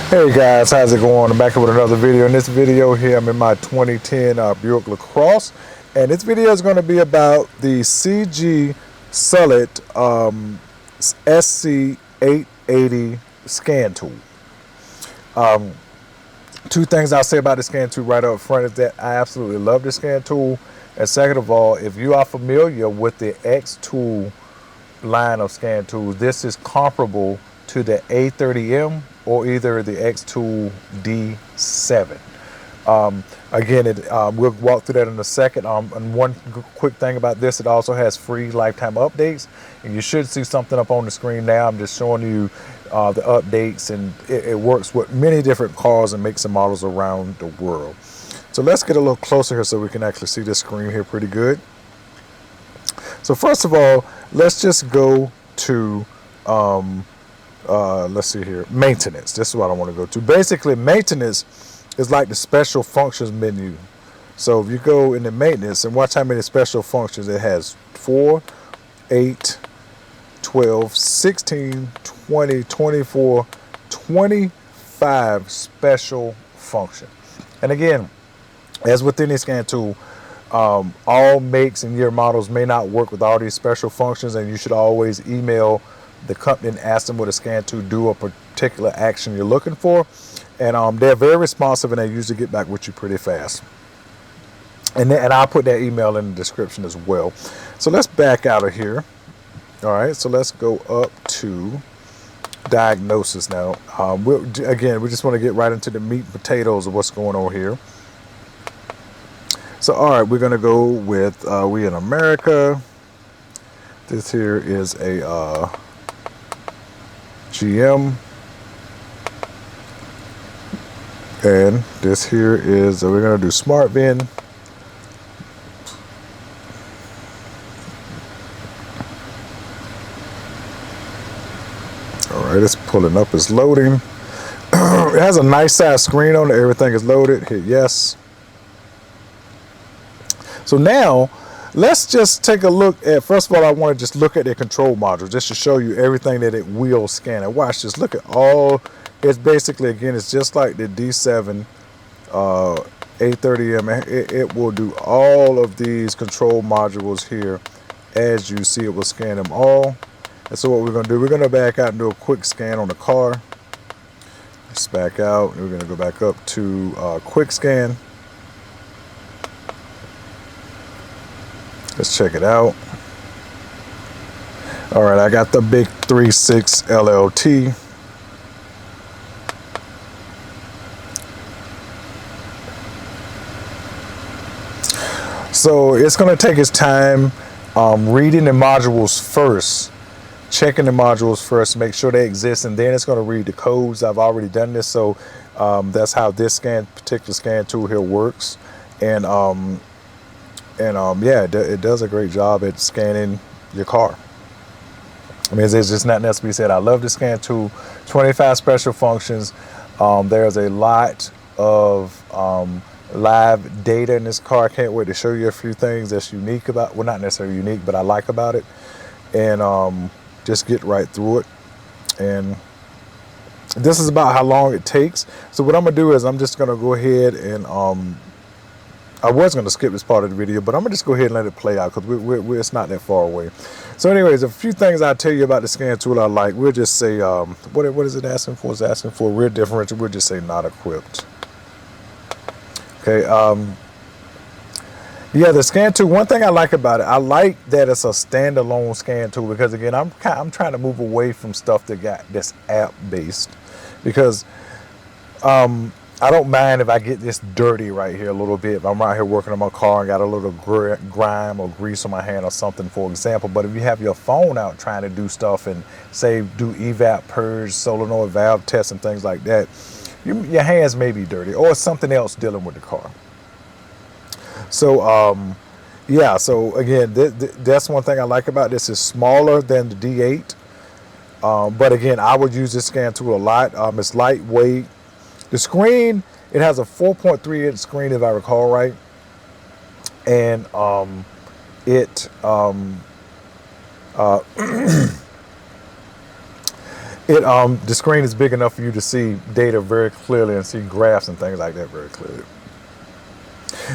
Hey guys, how's it going? I'm back with another video. In this video here, I'm in my 2010 Buick LaCrosse, and this video is going to be about the Cgsulit SC880 scan tool. Two things I'll say about the scan tool right up front is that I absolutely love the scan tool, and second of all, if you are familiar with the XTOOL line of scan tools, this is comparable to the A30M or either the XTOOL D7. Again, we'll walk through that in a second. And one quick thing about this, it also has free lifetime updates, and you should see something up on the screen now. I'm just showing you the updates, and it works with many different cars and makes and models around the world. So let's get a little closer here so we can actually see this screen here pretty good. So first of all, let's just go to let's see here, maintenance. This is what I want to go to. Basically, maintenance is like the special functions menu. So if you go into maintenance and watch how many special functions it has: 4, 8, 12, 16, 20, 24, 25 special functions. And again, as with any scan tool, all makes and year models may not work with all these special functions, and you should always email the company and ask them what a scan tool do a particular action you're looking for, and they're very responsive, and they usually get back with you pretty fast. And I'll put that email in the description as well. So let's back out of here. All right, so let's go up to diagnosis now. Again, we just want to get right into the meat and potatoes of what's going on here. So all right, we're gonna go with we in America. This here is a GM, and this here is we're gonna do smart VIN. All right, it's pulling up, it's loading. It has a nice size screen on it, everything is loaded. Hit yes. So now let's just take a look at, first of all, I want to just look at the control module just to show you everything that it will scan. And watch this, look at all, it's basically, again, it's just like the D7 A30M. It will do all of these control modules here. As you see, it will scan them all. And so what we're going to do, we're going to back out and do a quick scan on the car. Let's back out, and we're going to go back up to quick scan. Let's check it out. All right, I got the big 3.6 LLT. So it's going to take its time reading the modules first, checking the modules first, make sure they exist, and then it's going to read the codes. I've already done this, so that's how this particular scan tool here works. And yeah, it does a great job at scanning your car. I mean, there's just nothing else to be said. I love the scan tool. 25 special functions. There's a lot of live data in this car. I can't wait to show you a few things that's unique about, well, not necessarily unique, but I like about it. And just get right through it. And this is about how long it takes. So what I'm gonna do is I'm just gonna go ahead and I was going to skip this part of the video, but I'm going to just go ahead and let it play out because it's not that far away. So anyways, a few things I'll tell you about the scan tool I like. We'll just say, what is it asking for? It's asking for rear differential. We'll just say not equipped. Okay. Yeah, the scan tool, one thing I like about it, I like that it's a standalone scan tool because, again, I'm trying to move away from stuff that's app-based because I don't mind if I get this dirty right here a little bit. If I'm out here working on my car and got a little grime or grease on my hand or something, for example. But if you have your phone out trying to do stuff and say do evap, purge, solenoid valve tests and things like that, your hands may be dirty or something else dealing with the car. So yeah, so again, that's one thing I like about this. Is smaller than the D8, but again, I would use this scan tool a lot. It's lightweight. The screen, it has a 4.3 inch screen if I recall right, and the screen is big enough for you to see data very clearly and see graphs and things like that very clearly.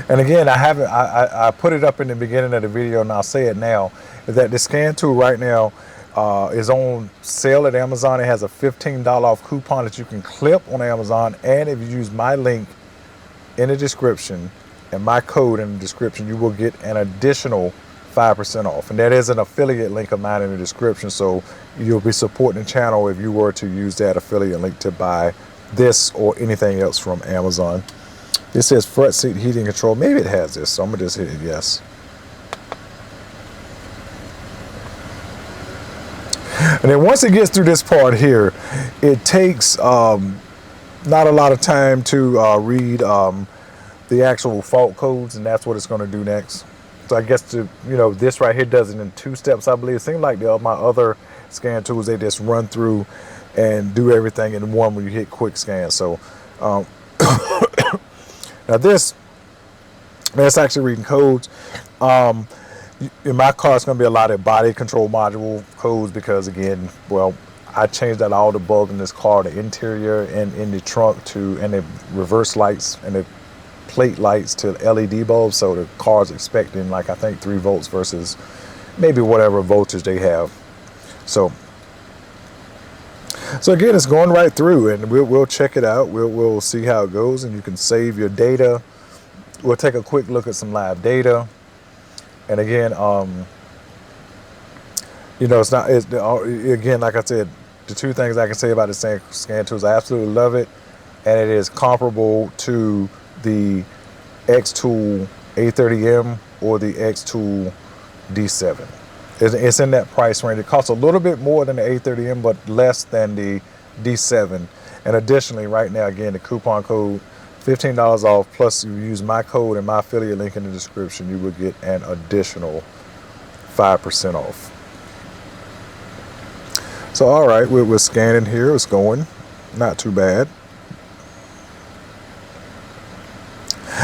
And again, I put it up in the beginning of the video, and I'll say it now, is that the SCANTOOL right now is on sale at Amazon. It has a $15 off coupon that you can clip on Amazon, and if you use my link in the description and my code in the description, you will get an additional 5% off. And that is an affiliate link of mine in the description, so you'll be supporting the channel if you were to use that affiliate link to buy this or anything else from Amazon. This says front seat heating control. Maybe it has this, so I'm gonna just hit yes. And then once it gets through this part here, it takes not a lot of time to read the actual fault codes, and that's what it's going to do next. So I guess this right here does it in 2 steps, I believe. It seems like my other scan tools, they just run through and do everything in one when you hit quick scan. So now that's actually reading codes. In my car, it's going to be a lot of body control module codes because, again, well, I changed out all the bulbs in this car, the interior and in the trunk and the reverse lights and the plate lights to LED bulbs. So the car's expecting, like, I think 3 volts versus maybe whatever voltage they have. So again, it's going right through, and we'll check it out. We'll see how it goes, and you can save your data. We'll take a quick look at some live data. And again, again, like I said, the 2 things I can say about the SCANTOOL is I absolutely love it, and it is comparable to the XTOOL A30M or the XTOOL D7. It's in that price range. It costs a little bit more than the A30M, but less than the D7. And additionally, right now, again, the coupon code, $15 off, plus you use my code and my affiliate link in the description, you will get an additional 5% off. So all right, we're scanning here. It's going not too bad.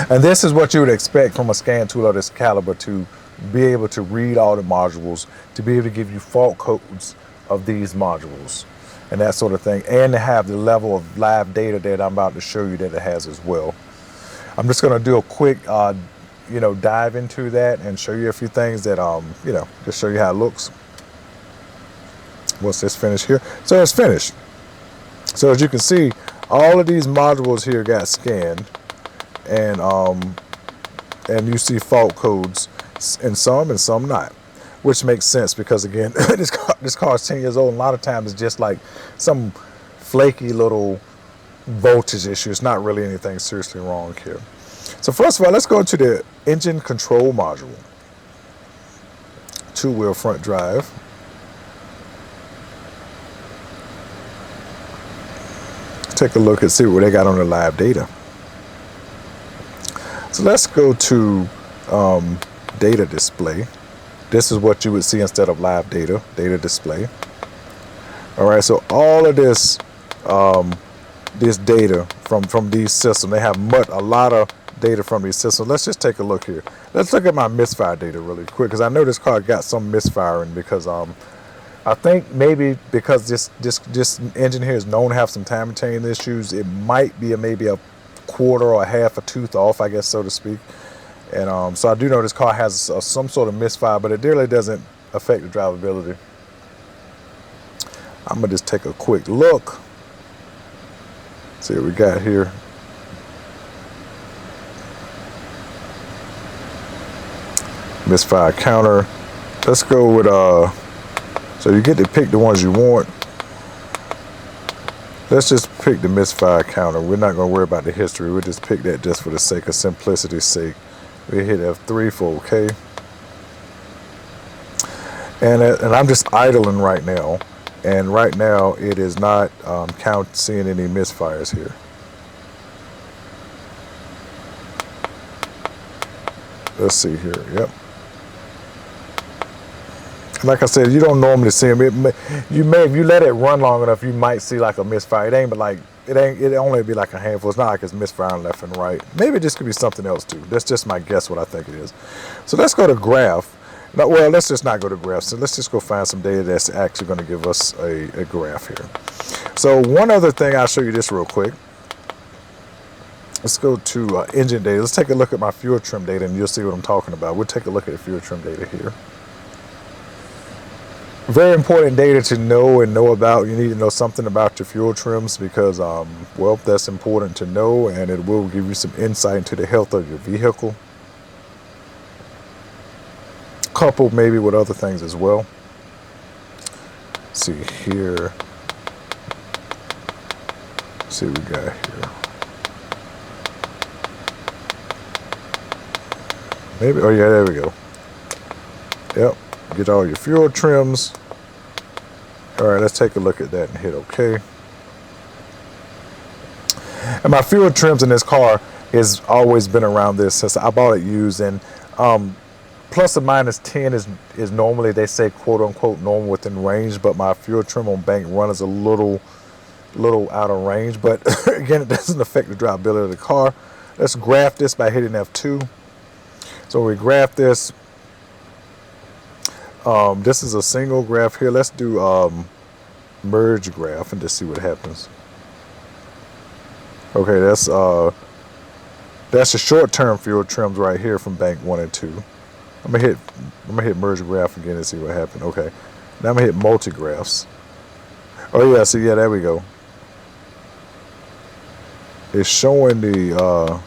And this is what you would expect from a scan tool of this caliber, to be able to read all the modules, to be able to give you fault codes of these modules and that sort of thing, and to have the level of live data that I'm about to show you that it has as well. I'm just going to do a quick dive into that and show you a few things that just show you how it looks once this finished here. So it's finished. So as you can see, all of these modules here got scanned, and you see fault codes in some and some not, which makes sense because, again, this car is 10 years old, and a lot of times it's just like some flaky little voltage issue. It's not really anything seriously wrong here. So first of all, let's go to the engine control module. 2-wheel front drive. Take a look and see what they got on the live data. So let's go to data display. This is what you would see instead of live data display. All right, so all of this data from these systems, they have a lot of data from these systems. Let's just take a look here. Let's look at my misfire data really quick, because I know this car got some misfiring, because I think maybe because this engine here is known to have some time retaining issues, it might be maybe a quarter or a half a tooth off, I guess, so to speak. And so I do know this car has some sort of misfire, but it really doesn't affect the drivability. I'm gonna just take a quick look. See what we got here. Misfire counter. Let's go with so you get to pick the ones you want. Let's just pick the misfire counter. We're not gonna worry about the history. We'll just pick that just for the sake of simplicity's sake. We hit F3 for OK. And I'm just idling right now. And right now it is not seeing any misfires here. Let's see here. Yep. Like I said, you don't normally see them. If you let it run long enough, you might see like a misfire. It ain't, but like it only be like a handful. It's not like it's misfiring left and right. Maybe this could be something else too. That's just my guess what I think it is. So let's go to graph. No, well, let's just not go to graph. So let's just go find some data that's actually going to give us a graph here. So one other thing, I'll show you this real quick. Let's go to engine data. Let's take a look at my fuel trim data, and you'll see what I'm talking about. We'll take a look at the fuel trim data here. Very important data to know and know about. You need to know something about your fuel trims because, well, that's important to know, and it will give you some insight into the health of your vehicle, coupled maybe with other things as well. Let's see here. Let's see what we got here. Maybe, oh yeah, there we go. Yep, get all your fuel trims. All right, let's take a look at that and hit OK. And my fuel trims in this car has always been around this since I bought it used, and plus or minus 10 is normally, they say, quote unquote normal within range, but my fuel trim on bank run is a little out of range, but again, it doesn't affect the drivability of the car. Let's graph this by hitting F2. So we graph this. This is a single graph here. Let's do merge graph and just see what happens. Okay, that's the short-term fuel trims right here from bank 1 and 2. I'm gonna hit merge graph again and see what happened. Okay, now I'm gonna hit multi graphs. Oh yeah, see, yeah, there we go. It's showing the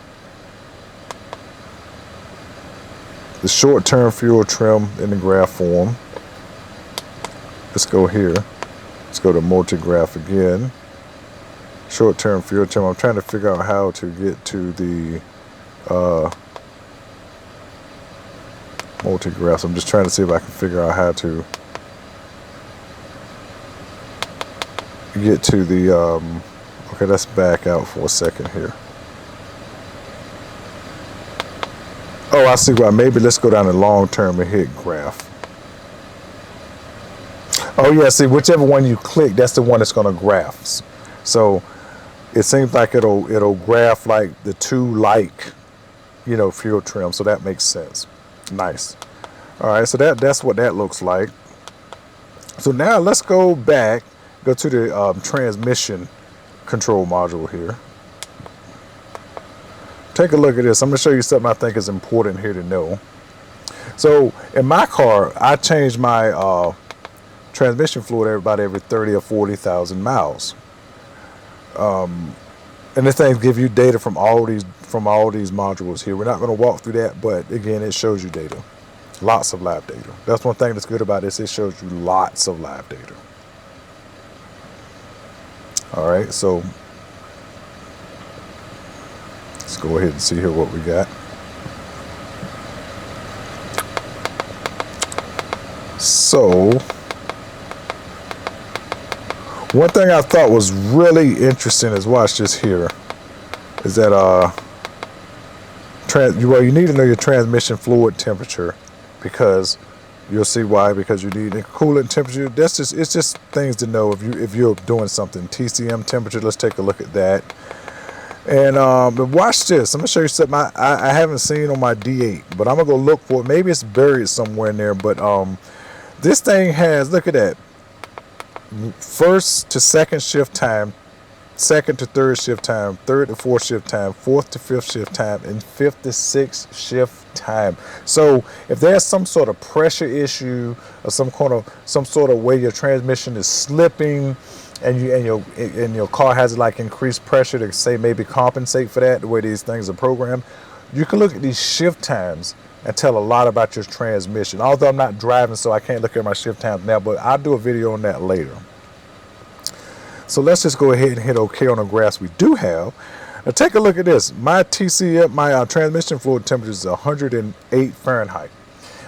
short-term fuel trim in the graph form. Let's go here. Let's go to multi-graph again. Short-term fuel trim. I'm trying to figure out how to get to the multi-graphs. I'm just trying to see if I can figure out how to get to the okay, let's back out for a second here. Oh, I see why. Maybe let's go down to long term and hit graph. Oh yeah, see, whichever one you click, that's the one that's gonna graph. So it seems like it'll graph like the two fuel trim. So that makes sense. Nice. All right, so that's what that looks like. So now let's go back, go to the transmission control module here. Take a look at this. I'm going to show you something I think is important here to know. So in my car, I change my transmission fluid about every 30 or 40,000 miles. And this thing gives you data from all these modules here. We're not going to walk through that, but again, it shows you data. Lots of live data. That's one thing that's good about this. It shows you lots of live data. All right, so let's go ahead and see here what we got. So one thing I thought was really interesting is, watch this here, is that you need to know your transmission fluid temperature, because you'll see why. Because you need a coolant temperature. It's just things to know if you're doing something. TCM temperature. Let's take a look at that. And but watch this. I'm gonna show you something I haven't seen on my D8, but I'm gonna go look for it. Maybe it's buried somewhere in there. But this thing has, look at that, first to second shift time, second to third shift time, third to fourth shift time, fourth to fifth shift time, and fifth to sixth shift time. So if there's some sort of pressure issue or some sort of way your transmission is slipping, and your car has like increased pressure to say maybe compensate for that, the way these things are programmed, you can look at these shift times and tell a lot about your transmission. Although I'm not driving, so I can't look at my shift times now, but I'll do a video on that later. So let's just go ahead and hit OK on the graphs we do have. Now take a look at this. My TCM, my transmission fluid temperature is 108 Fahrenheit.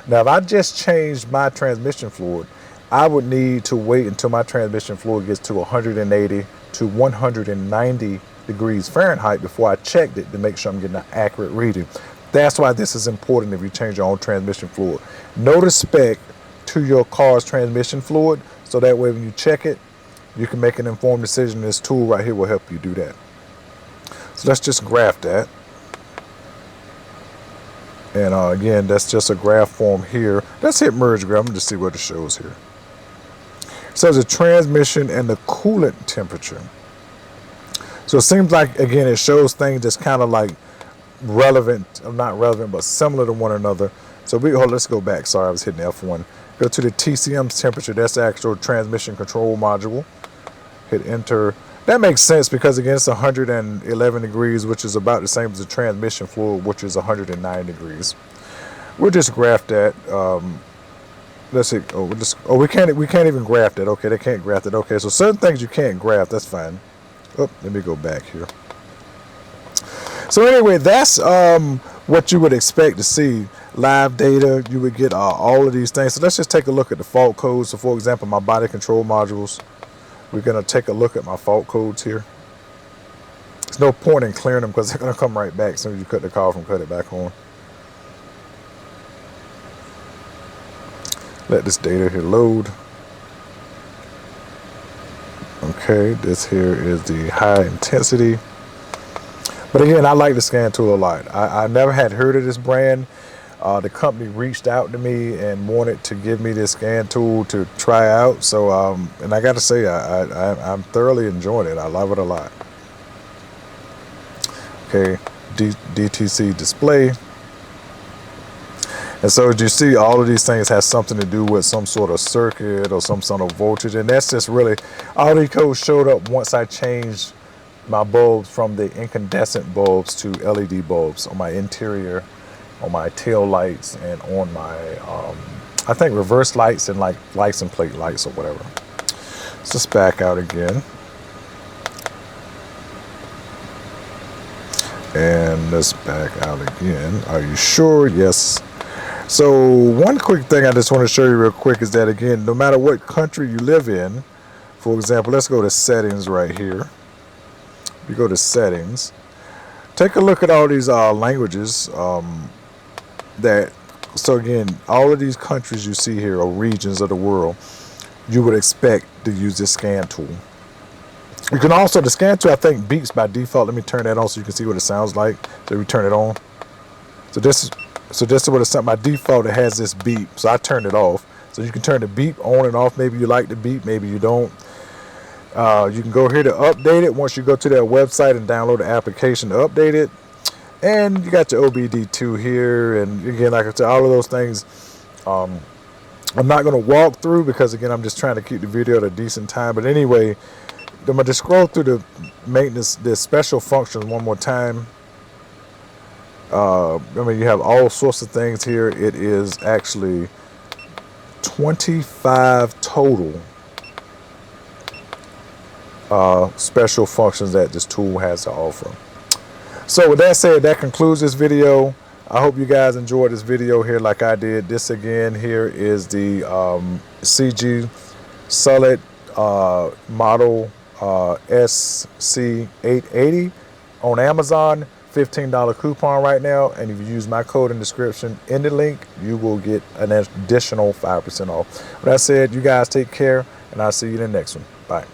Now if I just changed my transmission fluid, I would need to wait until my transmission fluid gets to 180 to 190 degrees Fahrenheit before I checked it to make sure I'm getting an accurate reading. That's why this is important if you change your own transmission fluid. Know the spec to your car's transmission fluid, so that way when you check it, you can make an informed decision. This tool right here will help you do that. So let's just graph that. And again, that's just a graph form here. Let's hit merge graph and just see what it shows here. So the transmission and the coolant temperature. So it seems like, again, it shows things that's kind of like relevant, not relevant, but similar to one another. So let's go back. Sorry, I was hitting F1. Go to the TCM temperature. That's the actual transmission control module. Hit enter. That makes sense because, again, it's 111 degrees, which is about the same as the transmission fluid, which is 109 degrees. We'll just graph that. Let's see. We can't even graph that. Okay, they can't graph that. Okay, so certain things you can't graph. That's fine. Oh, let me go back here. So anyway, that's what you would expect to see. Live data, you would get all of these things. So let's just take a look at the fault codes. So for example, my body control modules. We're going to take a look at my fault codes here. There's no point in clearing them because they're going to come right back as soon as you cut the car off and cut it back on. Let this data here load. Okay, this here is the high intensity. But again, I like the SCANTOOL a lot. I never had heard of this brand. The company reached out to me and wanted to give me this SCANTOOL to try out. So, and I got to say, I'm thoroughly enjoying it. I love it a lot. Okay, DTC display. And so as you see, all of these things have something to do with some sort of circuit or some sort of voltage. And that's just really, all these codes showed up once I changed my bulbs from the incandescent bulbs to LED bulbs on my interior, on my tail lights, and on my, I think, reverse lights and like license plate lights or whatever. Let's just back out again. And let's back out again. Are you sure? Yes. So one quick thing I just want to show you real quick is that, again, no matter what country you live in, for example, let's go to settings right here. You go to settings. Take a look at all these languages so again, all of these countries you see here, or regions of the world, you would expect to use this SCANTOOL. You can also, the SCANTOOL I think beeps by default. Let me turn that on so you can see what it sounds like. So we turn it on. So this is what it's by default. It has this beep. So I turned it off. So you can turn the beep on and off. Maybe you like the beep, maybe you don't. You can go here to update it once you go to their website and download the application to update it. And you got your OBDII here. And again, like I said, all of those things I'm not going to walk through because, again, I'm just trying to keep the video at a decent time. But anyway, I'm going to just scroll through the maintenance, the special functions one more time. I mean, you have all sorts of things here. It is actually 25 total special functions that this tool has to offer. So with that said, that concludes this video. I hope you guys enjoyed this video here like I did. This again here is the Cgsulit model SC880 on Amazon. $15 coupon right now, and if you use my code in the description in the link, you will get an additional 5% off. With that said, you guys take care, and I'll see you in the next one. Bye.